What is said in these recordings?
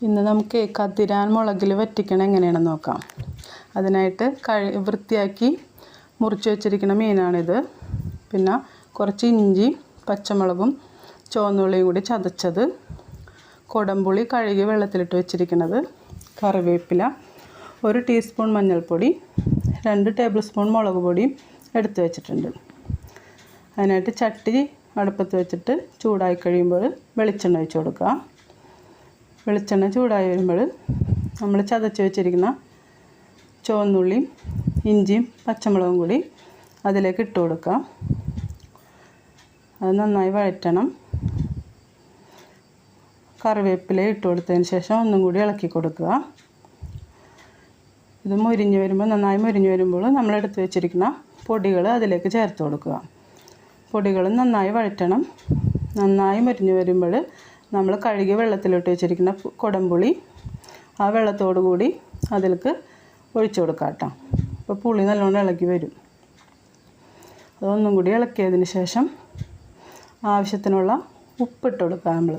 ഇന്ന് നമുക്ക് കതിരാൻ മുളകിൽ വറ്റിക്കണം എങ്ങനെയാണെന്ന് നോക്കാം. അതിനായിട്ട് വൃത്തിയാക്കി മുറിച്ച് വെച്ചിരിക്കുന്ന മീനാണിത്. പിന്നെ കുറച്ച് ഇഞ്ചി, പച്ചമുളകും ചുവന്നുള്ളിയും കൂടി ചതച്ചത്, കുടംപുളി കഴുകി വെള്ളത്തിലിട്ട് വെച്ചിരിക്കുന്നത്, കറിവേപ്പില, 1 ടീസ്പൂൺ മഞ്ഞൾപ്പൊടി, 2 ടേബിൾ സ്പൂൺ മുളക് പൊടിയും എടുത്ത് വെച്ചിട്ടുണ്ട്. അതിനായിട്ട് ചട്ടി അടുപ്പത്ത് വെച്ചിട്ട് ചൂടായി കഴിയുമ്പോൾ വെളിച്ചെണ്ണ ഒഴിച്ച് കൊടുക്കുക. വെളിച്ചെണ്ണ ചൂടായി വരുമ്പോൾ നമ്മൾ ചതച്ച് വെച്ചിരിക്കുന്ന ചുവന്നുള്ളിയും ഇഞ്ചിയും പച്ചമുളകും കൂടി അതിലേക്ക് ഇട്ട് കൊടുക്കുക. അത് നന്നായി വഴറ്റണം. കറിവേപ്പില ഇട്ട് കൊടുത്തതിന് ശേഷം ഒന്നും കൂടി ഇളക്കി കൊടുക്കുക. ഇത് നന്നായി മുരിഞ്ഞ് വരുമ്പോൾ നമ്മളെടുത്ത് വെച്ചിരിക്കുന്ന പൊടികൾ അതിലേക്ക് ചേർത്ത് കൊടുക്കുക. പൊടികൾ നന്നായി വഴറ്റണം. നന്നായി മുരിഞ്ഞ് വരുമ്പോൾ നമ്മൾ കഴുകി വെള്ളത്തിലിട്ട് വെച്ചിരിക്കുന്ന കുടംപുളി ആ വെള്ളത്തോടു കൂടി അതിലേക്ക് ഒഴിച്ചു കൊടുക്കാം കേട്ടോ. അപ്പോൾ പുളി നല്ലോണം ഇളകി വരും. അതൊന്നും കൂടി ഇളക്കിയതിന് ശേഷം ആവശ്യത്തിനുള്ള ഉപ്പിട്ട് കൊടുക്കുക. നമ്മൾ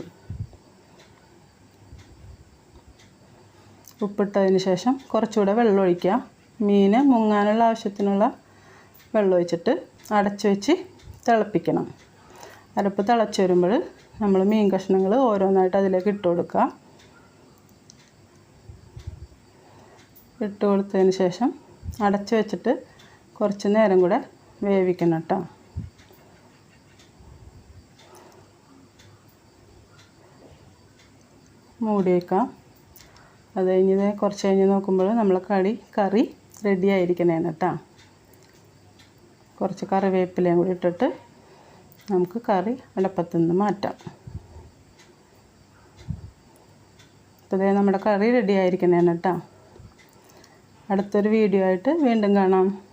ഉപ്പിട്ടതിന് ശേഷം കുറച്ചുകൂടെ വെള്ളം ഒഴിക്കുക. മീൻ മുങ്ങാനുള്ള ആവശ്യത്തിനുള്ള വെള്ളം ഒഴിച്ചിട്ട് അടച്ചു വെച്ച് തിളപ്പിക്കണം. അരപ്പ് തിളച്ച് വരുമ്പോൾ നമ്മൾ മീൻ കഷ്ണങ്ങൾ ഓരോന്നായിട്ട് അതിലേക്ക് ഇട്ട് കൊടുക്കുക. ഇട്ട് കൊടുത്തതിന് ശേഷം അടച്ച് വെച്ചിട്ട് കുറച്ച് നേരം കൂടെ വേവിക്കണം കേട്ടോ. മൂടി വയ്ക്കാം. അത് കഴിഞ്ഞ് കുറച്ച് കഴിഞ്ഞ് നോക്കുമ്പോൾ നമ്മൾ കറി റെഡി ആയിരിക്കണേന്ന് കേട്ടോ. കുറച്ച് കറിവേപ്പിലയും കൂടി ഇട്ടിട്ട് നമുക്ക് കറി അടുപ്പത്തു നിന്ന് മാറ്റാം. അപ്പോൾ നമ്മുടെ കറി റെഡി ആയിരിക്കണേന്ന് കേട്ടോ. അടുത്തൊരു വീഡിയോ ആയിട്ട് വീണ്ടും കാണാം.